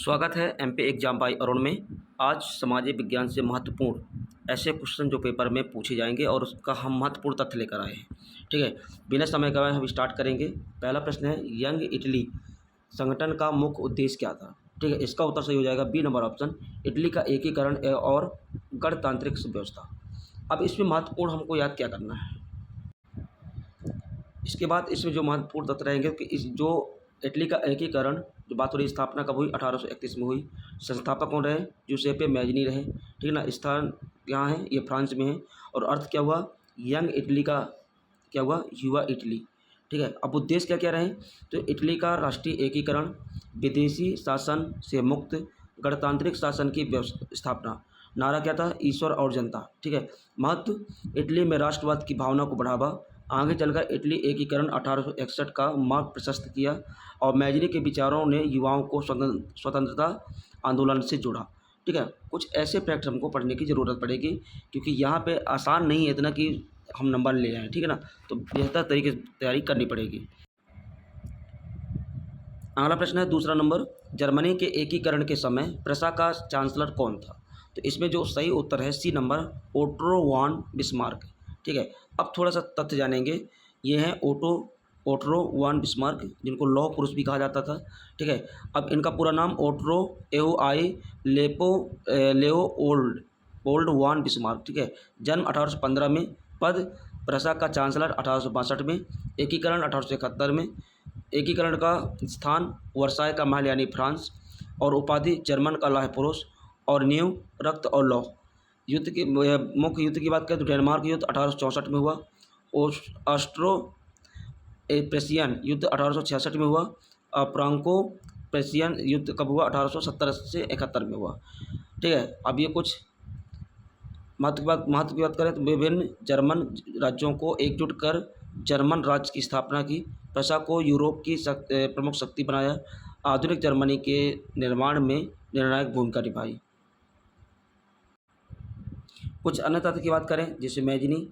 स्वागत है MP exam by Arun में। आज सामाजिक विज्ञान से महत्वपूर्ण ऐसे क्वेश्चन जो पेपर में पूछे जाएंगे और उसका हम महत्वपूर्ण तथ्य लेकर आए हैं। ठीक है, बिना समय गवाए हम स्टार्ट करेंगे। पहला प्रश्न है, यंग इटली संगठन का मुख्य उद्देश्य क्या था? ठीक है, इसका उत्तर सही हो जाएगा बी नंबर ऑप्शन, इटली का एकीकरण और गणतांत्रिक व्यवस्था। अब इसमें महत्वपूर्ण हमको याद क्या करना है। इसके बाद इसमें जो महत्वपूर्ण तथ्य रहेंगे कि इस जो इटली का एकीकरण जो बात हो रही, स्थापना कब हुई? 1831 में हुई। संस्थापक कौन रहे? जूसेपे मैजनी रहे। ठीक है ना। स्थान कहाँ है? ये फ्रांस में है। और अर्थ क्या हुआ? यंग इटली का क्या हुआ? युवा इटली। ठीक है। अब उद्देश्य क्या क्या रहे? तो इटली का राष्ट्रीय एकीकरण, विदेशी शासन से मुक्त, गणतांत्रिक शासन की स्थापना। नारा क्या था? ईश्वर और जनता। ठीक है। महत्व, इटली में राष्ट्रवाद की भावना को बढ़ावा। आगे चलकर इटली एकीकरण 1861 का मार्ग प्रशस्त किया और मैजनी के विचारों ने युवाओं को स्वतंत्रता आंदोलन से जोड़ा। ठीक है। कुछ ऐसे फैक्ट हमको पढ़ने की ज़रूरत पड़ेगी क्योंकि यहाँ पे आसान नहीं है इतना कि हम नंबर ले आएँ। ठीक है ना। तो बेहतर तरीके से तैयारी करनी पड़ेगी। अगला प्रश्न है दूसरा नंबर, जर्मनी के एकीकरण के समय प्रशा का चांसलर कौन था? तो इसमें जो सही उत्तर है C number, Otto von Bismarck. ठीक है। अब थोड़ा सा तथ्य जानेंगे। ये हैं ओटो वॉन बिस्मार्क, जिनको लौह पुरुष भी कहा जाता था। ठीक है। अब इनका पूरा नाम ओटो एओ आई लेओ ओल्ड वॉन बिस्मार्क। ठीक है। जन्म 1815 में, पद प्रशा का चांसलर 1862 में, एकीकरण 1871 में, एकीकरण का स्थान वर्साय का महल यानी फ्रांस, और उपाधि जर्मन का लौह पुरुष, और नींव रक्त और लौह। युद्ध की मुख्य युद्ध की बात करें तो डेनमार्क युद्ध 1864 में हुआ। ऑस्ट्रो प्रेशियन युद्ध 1866 में हुआ। फ्रांको प्रेशियन युद्ध कब हुआ? 1870 से 71 में हुआ। ठीक है। अब ये कुछ महत्व की बात करें तो विभिन्न जर्मन राज्यों को एकजुट कर जर्मन राज्य की स्थापना की। प्रशा को यूरोप की प्रमुख शक्ति बनाया। आधुनिक जर्मनी के निर्माण में निर्णायक भूमिका निभाई। कुछ अन्य तथ्य की बात करें जैसे मैजनी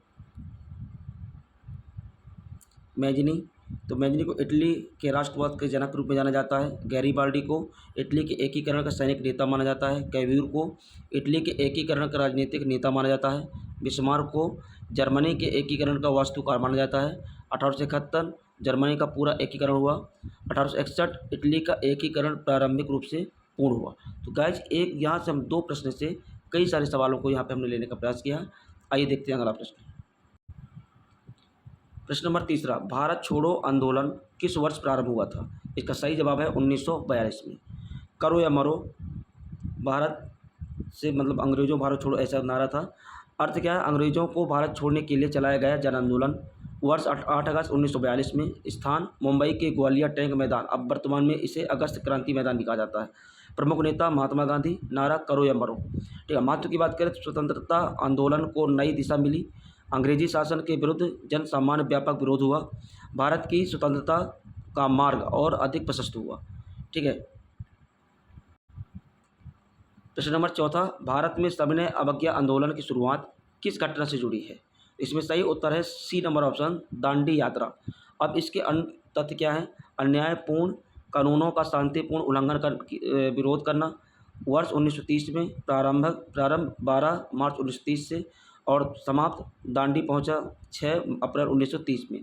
को इटली के राष्ट्रवाद के जनक रूप में जाना जाता है। गैरीबाल्डी को इटली के एकीकरण का सैनिक नेता माना जाता है। कैव्यूर को इटली के एकीकरण का राजनीतिक नेता माना जाता है। बिस्मार्क को जर्मनी के एकीकरण का वास्तुकार माना जाता है। 1871 जर्मनी का पूरा एकीकरण हुआ। 1861 इटली का एकीकरण प्रारंभिक रूप से पूर्ण हुआ। तो गाइज एक यहाँ से हम दो प्रश्न से कई सारे सवालों को यहाँ पे हमने लेने का प्रयास किया। आइए देखते हैं अगला प्रश्न। प्रश्न नंबर तीसरा, भारत छोड़ो आंदोलन किस वर्ष प्रारंभ हुआ था? इसका सही जवाब है 1942 में। करो या मरो, भारत से मतलब अंग्रेजों भारत छोड़ो ऐसा नारा था। अर्थ क्या है? अंग्रेजों को भारत छोड़ने के लिए चलाया गया जन आंदोलन। वर्ष 8 अगस्त 1942 में। स्थान मुंबई के ग्वालियर टैंक मैदान, अब वर्तमान में इसे अगस्त क्रांति मैदान भी कहा जाता है। प्रमुख नेता महात्मा गांधी। नारा करो या मरो। ठीक है। महत्व की बात करें तो स्वतंत्रता आंदोलन को नई दिशा मिली। अंग्रेजी शासन के विरुद्ध जन सामान्य व्यापक विरोध हुआ। भारत की स्वतंत्रता का मार्ग और अधिक प्रशस्त हुआ। ठीक है। प्रश्न नंबर चौथा, भारत में सविनय अवज्ञा आंदोलन की शुरुआत किस घटना से जुड़ी है? इसमें सही उत्तर है सी नंबर ऑप्शन, दांडी यात्रा। अब इसके तथ्य क्या है? अन्यायपूर्ण कानूनों का शांतिपूर्ण उल्लंघन कर विरोध करना। वर्ष 1930 में। प्रारंभ 12 मार्च 1930 से और समाप्त दांडी पहुंचा 6 अप्रैल 1930 में।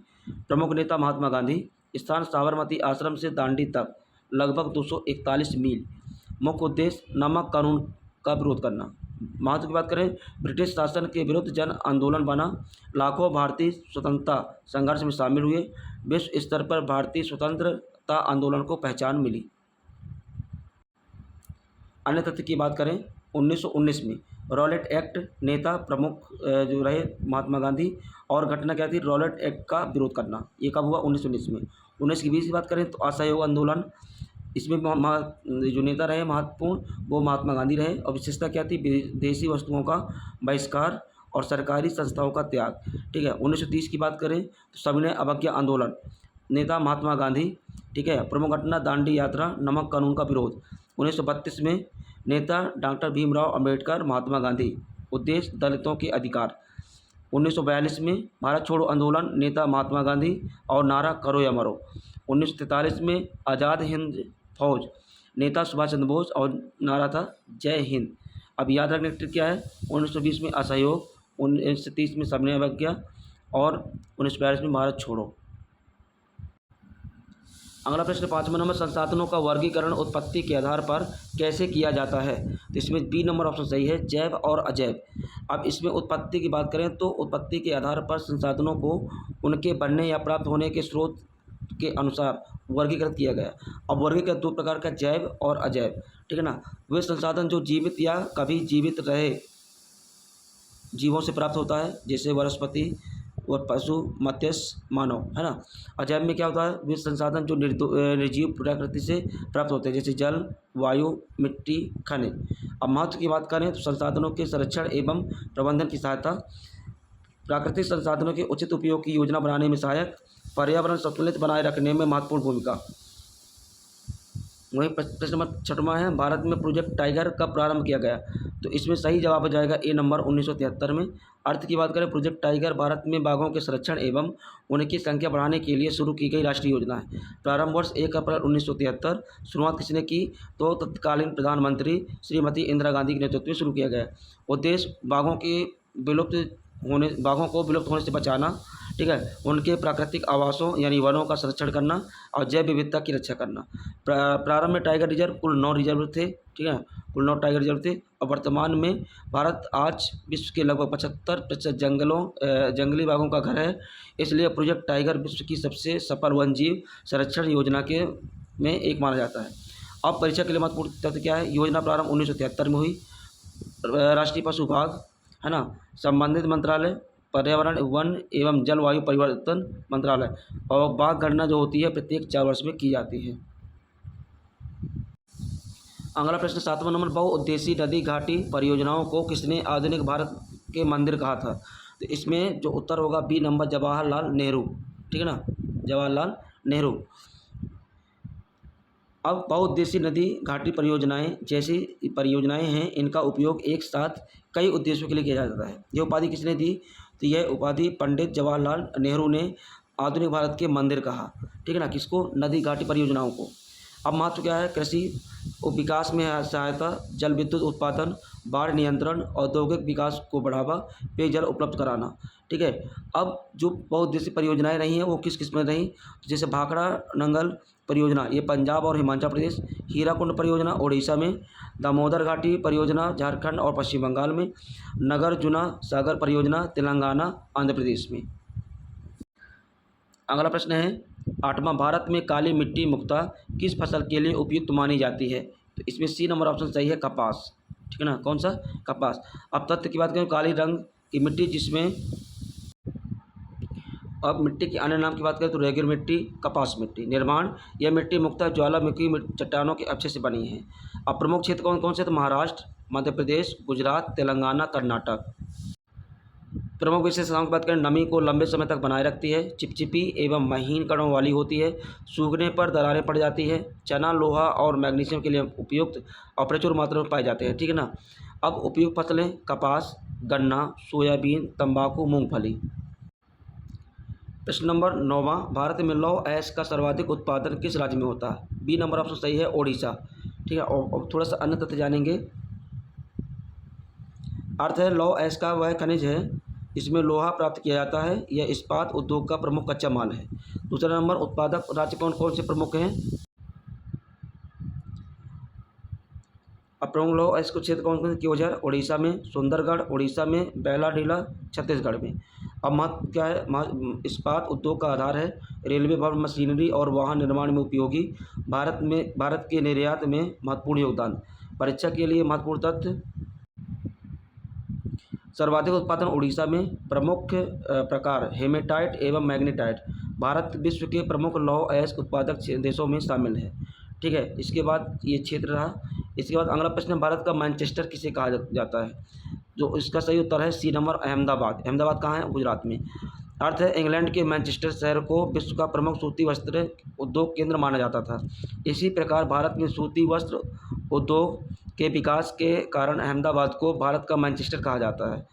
प्रमुख नेता महात्मा गांधी। स्थान साबरमती आश्रम से दांडी तक लगभग 241 मील। मुख्य उद्देश्य नमक कानून का विरोध करना। महत्व की बात करें, ब्रिटिश शासन के विरुद्ध जन आंदोलन बना। लाखों भारतीय स्वतंत्रता संघर्ष में शामिल हुए। विश्व स्तर पर भारतीय स्वतंत्रता आंदोलन को पहचान मिली। अन्य तथ्य की बात करें 1919 में रॉलेट एक्ट, नेता प्रमुख जो रहे महात्मा गांधी, और घटना क्या थी? रॉलेट एक्ट का विरोध करना। ये कब हुआ? 1919 में। 1920 की बात करें तो असहयोग आंदोलन, इसमें जो नेता रहे महत्वपूर्ण वो महात्मा गांधी रहे। और विशेषता क्या थी? विदेशी वस्तुओं का बहिष्कार और सरकारी संस्थाओं का त्याग। ठीक है। 1930 की बात करें तो सविनय अवज्ञा आंदोलन, नेता महात्मा गांधी। ठीक है। प्रमुख घटना दांडी यात्रा, नमक कानून का विरोध। 1932 में नेता डॉक्टर भीमराव अंबेडकर, महात्मा गांधी। उद्देश्य दलितों के अधिकार। 1942 में भारत छोड़ो आंदोलन, नेता महात्मा गांधी और नारा करो या मरो। 1943 में आज़ाद हिंद फौज, नेता सुभाष चंद्र बोस और नारा था जय हिंद। अब याद रखने के क्या है, 1920 में असहयोग, 1930 में सविनय अवज्ञा और 1942 में भारत छोड़ो। अगला प्रश्न 5वां नंबर, संसाधनों का वर्गीकरण उत्पत्ति के आधार पर कैसे किया जाता है? तो इसमें बी नंबर ऑप्शन सही है, जैव और अजैव। अब इसमें उत्पत्ति की बात करें तो उत्पत्ति के आधार पर संसाधनों को उनके बनने या प्राप्त होने के स्रोत के अनुसार वर्गीकृत किया गया। अब वर्गीकृत दो प्रकार का, जैव और अजैव, ठीक है ना। वे संसाधन जो जीवित या कभी जीवित रहे जीवों से प्राप्त होता है, जैसे वनस्पति और पशु, मत्स्य, मानव, है ना। अजैव में क्या होता है, वे संसाधन जो निर्जीव प्रकृति से प्राप्त होते हैं, जैसे जल, वायु, मिट्टी, खनिज। अब महत्व की बात करें तो संसाधनों के संरक्षण एवं प्रबंधन की सहायता, प्राकृतिक संसाधनों के उचित उपयोग की योजना बनाने में सहायक, पर्यावरण संतुलित बनाए रखने में महत्वपूर्ण भूमिका। वहीं प्रश्न नंबर 6वां है, भारत में प्रोजेक्ट टाइगर कब प्रारंभ किया गया? तो इसमें सही जवाब हो जाएगा ए नंबर 1973 में। अर्थ की बात करें, प्रोजेक्ट टाइगर भारत में बाघों के संरक्षण एवं उनकी संख्या बढ़ाने के लिए शुरू की गई राष्ट्रीय योजना है। प्रारंभ वर्ष 1 अप्रैल 1973। शुरुआत किसने की? तो तत्कालीन प्रधानमंत्री श्रीमती इंदिरा गांधी के नेतृत्व में शुरू किया गया। उद्देश्य बाघों को विलुप्त होने से बचाना, ठीक है, उनके प्राकृतिक आवासों यानी वनों का संरक्षण करना और जैव विविधता की रक्षा करना। प्रारंभ में टाइगर रिजर्व कुल 9 रिजर्व थे, ठीक है, कुल 9 टाइगर रिजर्व थे। और वर्तमान में भारत आज विश्व के लगभग 75% जंगली बाघों का घर है। इसलिए प्रोजेक्ट टाइगर विश्व की सबसे सफल वन्यजीव संरक्षण योजना में एक माना जाता है। अब परीक्षा के लिए महत्वपूर्ण तथ्य क्या है? योजना प्रारंभ 1973 में हुई। राष्ट्रीय पशु विभाग, है ना, संबंधित मंत्रालय पर्यावरण, वन एवं जलवायु परिवर्तन मंत्रालय, और बाघ गणना जो होती है प्रत्येक 4 वर्ष में की जाती है। अगला प्रश्न 7वां नंबर, बहुउद्देशीय नदी घाटी परियोजनाओं को किसने आधुनिक भारत के मंदिर कहा था? तो इसमें जो उत्तर होगा बी नंबर, जवाहरलाल नेहरू, ठीक है ना, जवाहरलाल नेहरू। अब बहुउद्देशीय नदी घाटी परियोजनाएं जैसी परियोजनाएं हैं, इनका उपयोग एक साथ कई उद्देश्यों के लिए किया जाता है। ये उपाधि किसने दी? तो यह उपाधि पंडित जवाहरलाल नेहरू ने आधुनिक भारत के मंदिर कहा, ठीक है ना, किसको? नदी घाटी परियोजनाओं को। अब महत्व क्या है? कृषि विकास में सहायता, जल विद्युत उत्पादन, बाढ़ नियंत्रण, औद्योगिक विकास को बढ़ावा, पेयजल उपलब्ध कराना, ठीक है। अब जो बहुउद्देशीय परियोजनाएं रही हैं वो किस किस में रहीं? जैसे भाखड़ा नंगल परियोजना, ये पंजाब और हिमाचल प्रदेश। हीराकुंड परियोजना ओडिशा में। दामोदर घाटी परियोजना झारखंड और पश्चिम बंगाल में। नागार्जुना सागर परियोजना तेलंगाना, आंध्र प्रदेश में। अगला प्रश्न है 8वां, भारत में काली मिट्टी मुख्यतः किस फसल के लिए उपयुक्त मानी जाती है? तो इसमें सी नंबर ऑप्शन सही है, कपास, ठीक है ना। कौन सा? कपास। अब तथ्य की बात करें, काली रंग की मिट्टी जिसमें, अब मिट्टी के अन्य नाम की बात करें तो रेगिर मिट्टी, कपास मिट्टी। निर्माण, यह मिट्टी मुख्यतः ज्वालामुखी चट्टानों के अवशेष से बनी है। अब प्रमुख क्षेत्र कौन कौन से? तो महाराष्ट्र, मध्य प्रदेश, गुजरात, तेलंगाना, कर्नाटक। प्रमुख विशेषताओं की बात करें, नमी को लंबे समय तक बनाए रखती है, चिपचिपी एवं महीन कणों वाली होती है, सूखने पर दरारें पड़ जाती है, चना, लोहा और मैग्नीशियम के लिए उपयुक्त और प्रचुर मात्रा में पाए जाते हैं, ठीक है ना। अब उपयुक्त फसलें, कपास, गन्ना, सोयाबीन, तंबाकू, मूंगफली। प्रश्न नंबर 9वां, भारत में लौह अयस्क का सर्वाधिक उत्पादन किस राज्य में होता है? बी नंबर ऑप्शन सही है, ओडिशा, ठीक है। और थोड़ा सा अन्य तथ्य जानेंगे। अर्थ है, लौह अयस्क का वह खनिज है इसमें लोहा प्राप्त किया जाता है। यह इस्पात उद्योग का प्रमुख कच्चा माल है। दूसरा नंबर, उत्पादक राज्य कौन कौन से प्रमुख हैं? अब प्रमुख लौह अयस्क क्षेत्र कौन कौन से? क्योंझर उड़ीसा में, सुंदरगढ़ उड़ीसा में, बेलाडीला छत्तीसगढ़ में। अब महत्व क्या है? इस्पात उद्योग का आधार है, रेलवे भवन, मशीनरी और वाहन निर्माण में उपयोगी, भारत के निर्यात में महत्वपूर्ण योगदान। परीक्षा के लिए महत्वपूर्ण तथ्य, सर्वाधिक उत्पादन उड़ीसा में, प्रमुख प्रकार हेमेटाइट एवं मैग्नेटाइट। भारत विश्व के प्रमुख लौह अयस्क उत्पादक देशों में शामिल है, ठीक है। इसके बाद ये क्षेत्र रहा। इसके बाद अगला प्रश्न, भारत का मैनचेस्टर किसे कहा जाता है? जो इसका सही उत्तर है सी नंबर, अहमदाबाद। अहमदाबाद कहाँ है? गुजरात में। अर्थ है, इंग्लैंड के मैनचेस्टर शहर को विश्व का प्रमुख सूती वस्त्र उद्योग केंद्र माना जाता था। इसी प्रकार भारत में सूती वस्त्र उद्योग के विकास के कारण अहमदाबाद को भारत का मैनचेस्टर कहा जाता है।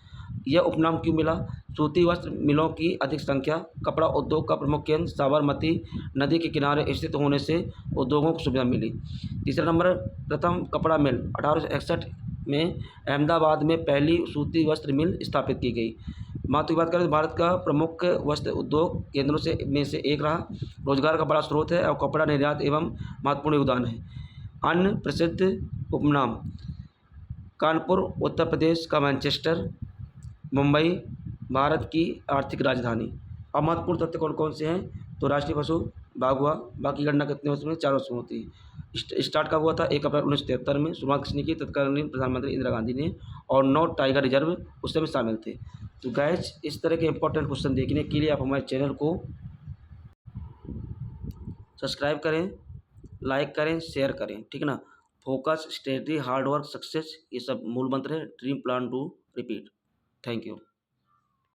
यह उपनाम क्यों मिला? सूती वस्त्र मिलों की अधिक संख्या, कपड़ा उद्योग का प्रमुख केंद्र साबरमती नदी के किनारे स्थित होने से उद्योगों को सुविधा मिली। तीसरा नंबर, प्रथम कपड़ा मिल 1861 में अहमदाबाद में पहली सूती वस्त्र मिल स्थापित की गई। महत्व की बात करें तो भारत का प्रमुख वस्त्र उद्योग केंद्रों में से एक रहा, रोजगार का बड़ा स्रोत है और कपड़ा निर्यात एवं महत्वपूर्ण योगदान है। अन्य प्रसिद्ध उपनाम, कानपुर उत्तर प्रदेश का मैनचेस्टर, मुंबई भारत की आर्थिक राजधानी। अब महत्वपूर्ण तथ्य कौन कौन से हैं? तो राष्ट्रीय पशु बाघ हुआ, बाघ की गणना कितने वर्ष में? 4 वर्ष में होती है। स्टार्ट कब हुआ था? 1 अप्रैल 1973 में। शुरुआत किसने की? तत्कालीन प्रधानमंत्री इंदिरा गांधी ने। और 9 टाइगर रिजर्व उस समय शामिल थे। तो गाइस, इस तरह के इंपॉर्टेंट क्वेश्चन देखने के लिए आप हमारे चैनल को सब्सक्राइब करें, लाइक करें, शेयर करें, ठीक है ना। Focus, strategy, hard work, success, ये सब मूल मंत्र है। Dream plan to repeat. Thank you.